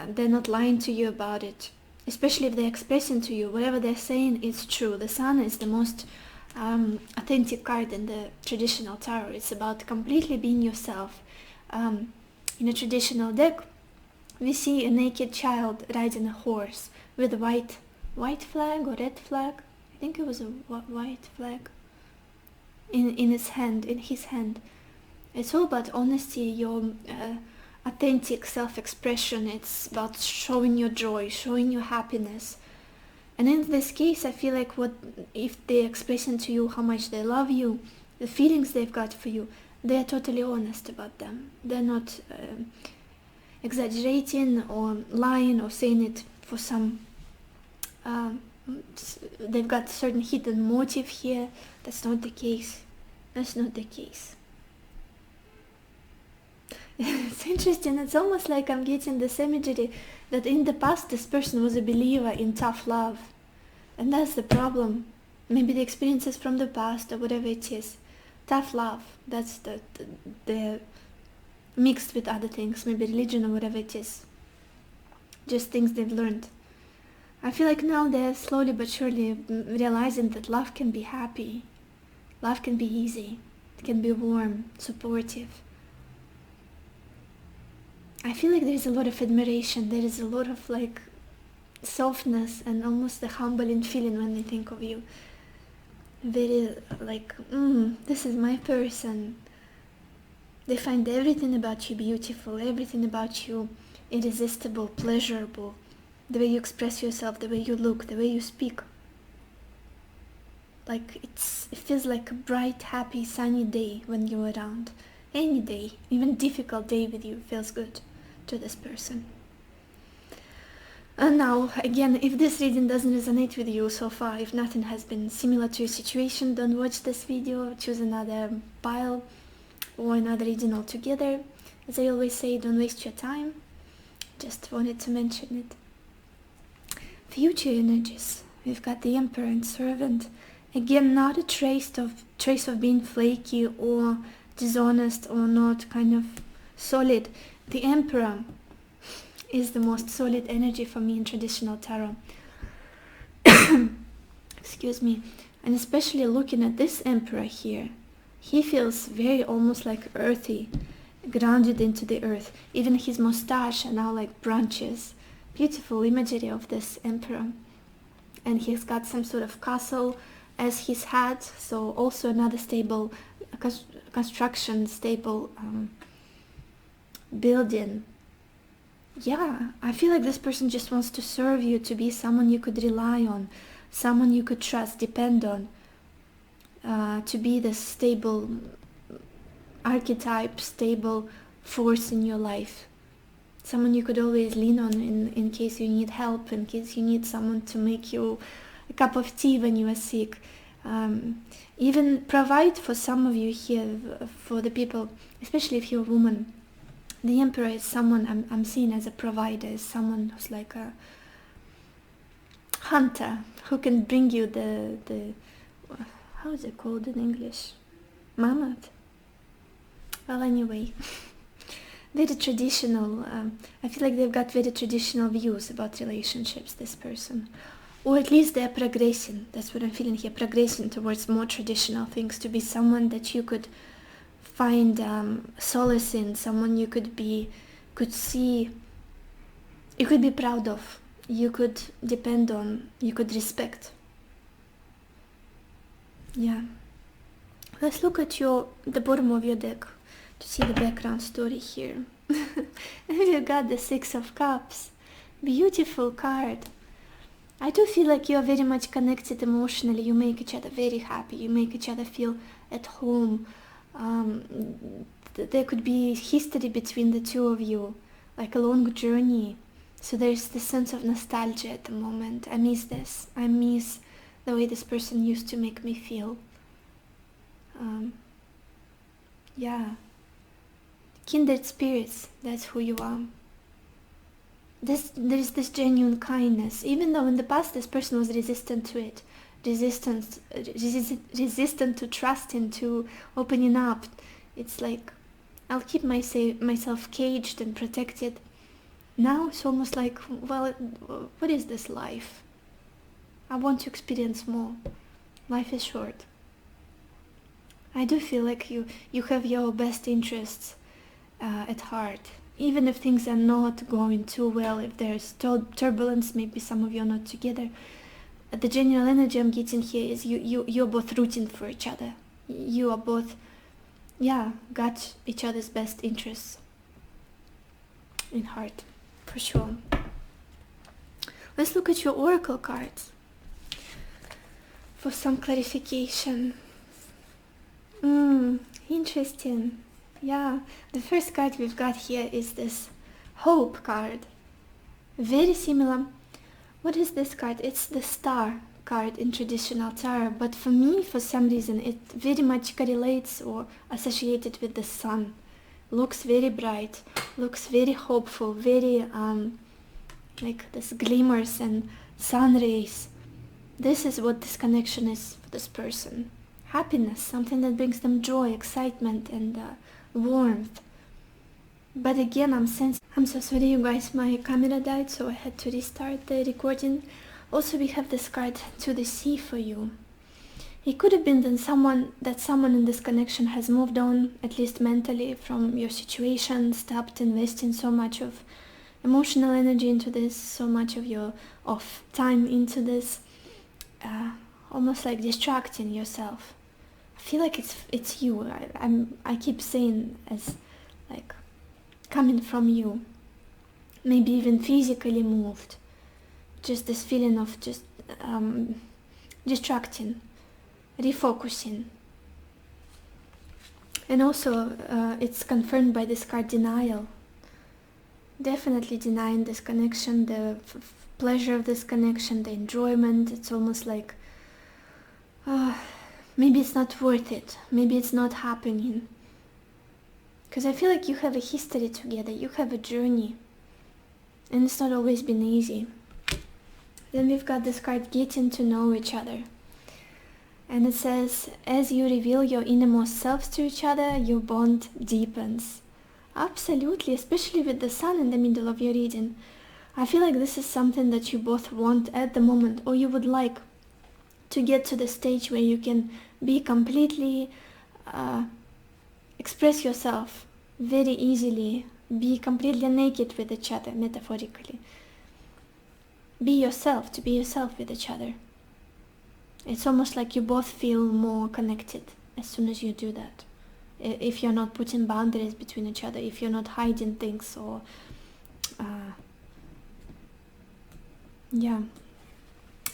Speaker 1: they're not lying to you about it. Especially if they're expressing to you, whatever they're saying is true. The sun is the most authentic card in the traditional tarot. It's about completely being yourself. In a traditional deck, we see a naked child riding a horse with a white flag or red flag. I think it was a white flag in his hand. It's all about honesty, your authentic self-expression. It's about showing your joy, showing your happiness. And in this case, I feel like what if they're expressing to you how much they love you, the feelings they've got for you, they're totally honest about them. They're not exaggerating or lying or saying it for some they've got certain hidden motive here. That's not the case. It's interesting. It's almost like I'm getting this imagery that in the past this person was a believer in tough love, and that's the problem. Maybe the experiences from the past or whatever it is. Tough love, that's the mixed with other things, maybe religion or whatever it is, just things they've learned. I feel like now they're slowly but surely realizing that love can be happy, love can be easy, it can be warm, supportive. I feel like there's a lot of admiration, there is a lot of like softness and almost a humbling feeling when they think of you. Very like, this is my person. They find everything about you beautiful, everything about you irresistible, pleasurable. The way you express yourself, the way you look, the way you speak. Like it feels like a bright, happy, sunny day when you're around. Any day, even difficult day with you feels good to this person. And now, again, if this reading doesn't resonate with you so far, if nothing has been similar to your situation, don't watch this video, choose another pile or another reading altogether. As I always say, don't waste your time. Just wanted to mention it. Future energies. We've got the Emperor and Servant. Again, not a trace of being flaky or dishonest or not kind of solid. The Emperor is the most solid energy for me in traditional tarot. Excuse me. And especially looking at this Emperor here, he feels very almost like earthy, grounded into the earth. Even his mustache are now like branches. Beautiful imagery of this Emperor. And he's got some sort of castle as his hat, so also another stable construction, stable building. Yeah, I feel like this person just wants to serve you, to be someone you could rely on, someone you could trust, depend on, to be the stable archetype, stable force in your life. Someone you could always lean on in case you need help, in case you need someone to make you a cup of tea when you are sick. Even provide for some of you here, for the people, especially if you're a woman. The Emperor is someone I'm seeing as a provider, as someone who's like a hunter, who can bring you the how is it called in English? Mammoth? Well, anyway. Very traditional. I feel like they've got very traditional views about relationships, this person. Or at least they're progressing. That's what I'm feeling here. Progressing towards more traditional things. To be someone that you could find solace in. Someone you could see, you could be proud of. You could depend on. You could respect. Yeah. Let's look at the bottom of your deck to see the background story here. And we've got the Six of Cups. Beautiful card. I do feel like you're very much connected emotionally. You make each other very happy. You make each other feel at home. There could be history between the two of you, like a long journey. So there's this sense of nostalgia at the moment. I miss this. I miss the way this person used to make me feel. Yeah. Kindred spirits, that's who you are. There is this genuine kindness, even though in the past this person was resistant to it, resistant to trusting, to opening up. It's like, I'll keep myself caged and protected. Now it's almost like, well, what is this life? I want to experience more. Life is short. I do feel like you have your best interests at heart. Even if things are not going too well, if there's turbulence, maybe some of you are not together, the general energy I'm getting here is you're both rooting for each other. You are both, got each other's best interests in heart, for sure. Let's look at your oracle cards for some clarification. Interesting. Yeah, the first card we've got here is this hope card. Very similar. What is this card? It's the star card in traditional tarot, but for me, for some reason, it very much correlates or associated with the sun. Looks very bright, looks very hopeful, very like this glimmers and sun rays. This is what this connection is for this person. Happiness, something that brings them joy, excitement, and warmth. But again, I'm so sorry you guys, my camera died, so I had to restart the recording. Also, we have this card to the sea for you. It could have been that someone in this connection has moved on, at least mentally, from your situation, stopped investing so much of emotional energy into this, so much of time into this, almost like distracting yourself. I feel like it's you. I keep saying as like coming from you, maybe even physically moved. Just this feeling of just distracting, refocusing. And also it's confirmed by this card, denial. Definitely denying this connection, the pleasure of this connection, the enjoyment. It's almost like maybe it's not worth it, maybe it's not happening. Because I feel like you have a history together, you have a journey, and it's not always been easy. Then we've got this card, getting to know each other. And it says, as you reveal your innermost selves to each other, your bond deepens. Absolutely, especially with the sun in the middle of your reading. I feel like this is something that you both want at the moment, or you would like to get to the stage where you can be completely, express yourself very easily, be completely naked with each other, metaphorically. Be yourself, to be yourself with each other. It's almost like you both feel more connected as soon as you do that. If you're not putting boundaries between each other, if you're not hiding things, or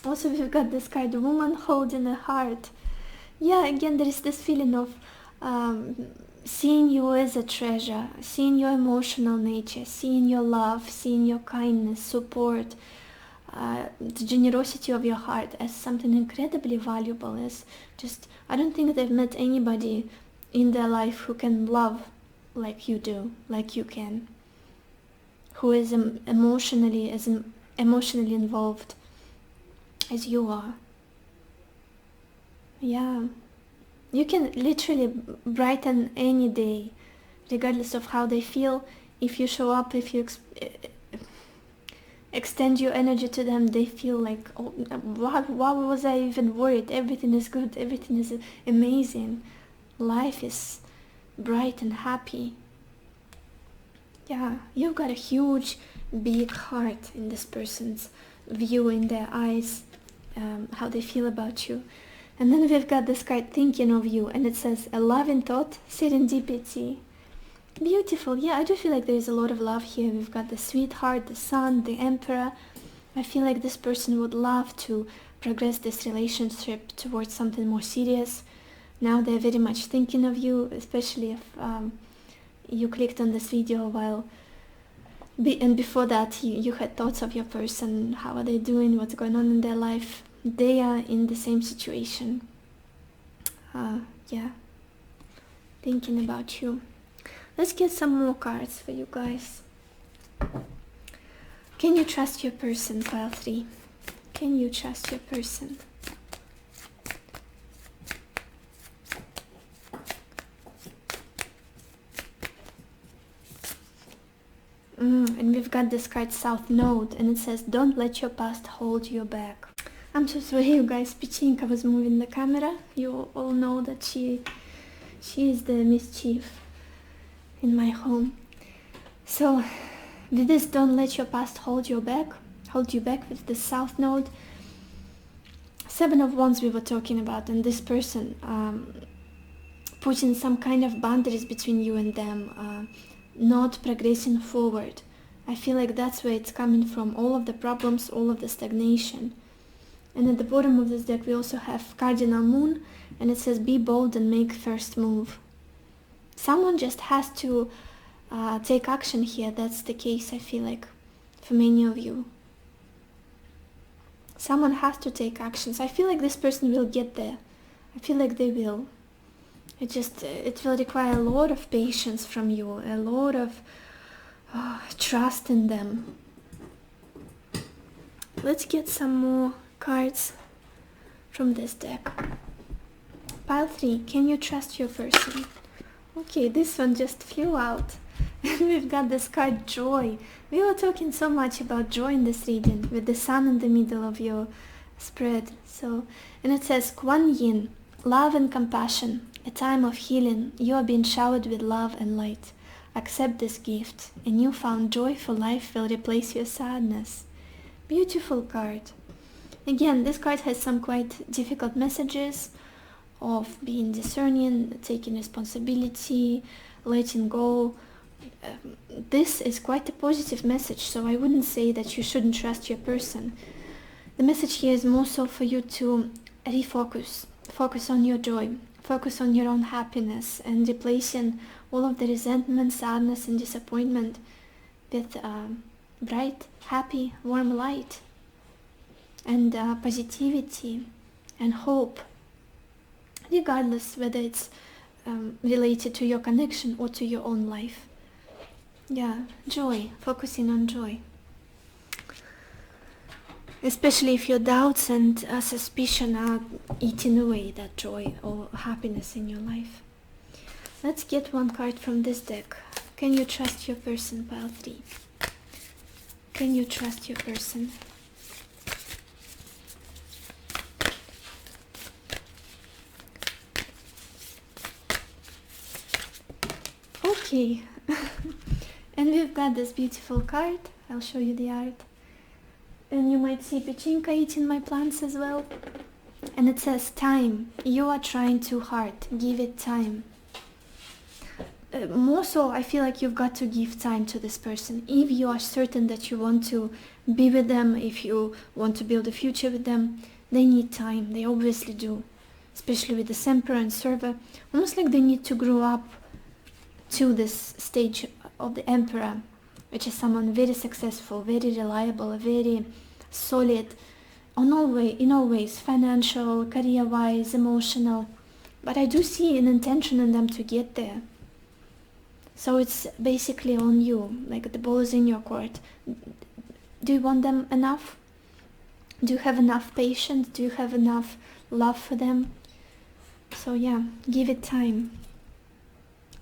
Speaker 1: also we've got this card, woman holding a heart. Again, there is this feeling of seeing you as a treasure, seeing your emotional nature, seeing your love, seeing your kindness, support, the generosity of your heart as something incredibly valuable. As just, I don't think they've met anybody in their life who can love like you do, like you can, who is emotionally involved as you are. You can literally brighten any day, regardless of how they feel. If you show up, if you extend your energy to them, they feel like, oh, why was I even worried? Everything is good, everything is amazing. Life is bright and happy. You've got a huge, big heart in this person's view, in their eyes, how they feel about you. And then we've got this card, thinking of you, and it says, a loving thought, serendipity. Beautiful. I do feel like there is a lot of love here. We've got the sweetheart, the sun, the emperor. I feel like this person would love to progress this relationship towards something more serious. Now they're very much thinking of you, especially if you clicked on this video and before that you had thoughts of your person, how are they doing, what's going on in their life. They are in the same situation. Thinking about you. Let's get some more cards for you guys. Can you trust your person, pile 3? Can you trust your person? And we've got this card, South Node, and it says, don't let your past hold you back. I'm so sorry you guys, Pichinka was moving the camera. You all know that she She is the mischief in my home. So with this, don't let your past hold you back with the South Node. 7 of Wands we were talking about, and this person putting some kind of boundaries between you and them, not progressing forward. I feel like that's where it's coming from, all of the problems, all of the stagnation. And at the bottom of this deck we also have Cardinal Moon, and it says be bold and make first move. Someone just has to take action here. That's the case, I feel like, for many of you. Someone has to take actions. I feel like this person will get there. I feel like they will. It will require a lot of patience from you, a lot of trust in them. Let's get some more cards from this deck. Pile 3, can you trust your person? Okay, this one just flew out. And we've got this card, Joy. We were talking so much about joy in this reading, with the sun in the middle of your spread. And it says, Kuan Yin, love and compassion, a time of healing. You are being showered with love and light. Accept this gift. A newfound joy for life will replace your sadness. Beautiful card. Again, this card has some quite difficult messages of being discerning, taking responsibility, letting go. This is quite a positive message, so I wouldn't say that you shouldn't trust your person. The message here is more so for you to refocus. Focus on your joy. Focus on your own happiness, and replacing all of the resentment, sadness and disappointment with bright, happy, warm light and positivity and hope, regardless whether it's related to your connection or to your own life. Yeah, joy, focusing on joy. Especially if your doubts and suspicion are eating away that joy or happiness in your life. Let's get one card from this deck. Can you trust your person, Pile 3? Can you trust your person? Okay. And we've got this beautiful card. I'll show you the art. And you might see Pechinka eating my plants as well. And it says, time. You are trying too hard. Give it time. More so, I feel like you've got to give time to this person. If you are certain that you want to be with them, if you want to build a future with them, they need time. They obviously do. Especially with the Emperor and Server. Almost like they need to grow up to this stage of the Emperor, which is someone very successful, very reliable, very solid, in all ways, financial, career-wise, emotional. But I do see an intention in them to get there. So it's basically on you, like the ball is in your court. Do you want them enough? Do you have enough patience? Do you have enough love for them? So yeah, give it time.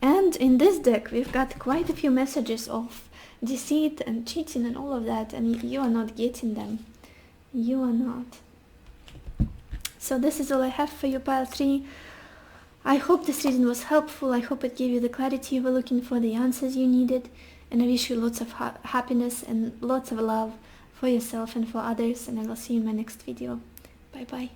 Speaker 1: And in this deck we've got quite a few messages of deceit and cheating and all of that, and you are not getting them. You are not. So this is all I have for you, Pile 3. I hope this reading was helpful. I hope it gave you the clarity you were looking for, the answers you needed, and I wish you lots of happiness and lots of love for yourself and for others, and I will see you in my next video. Bye bye.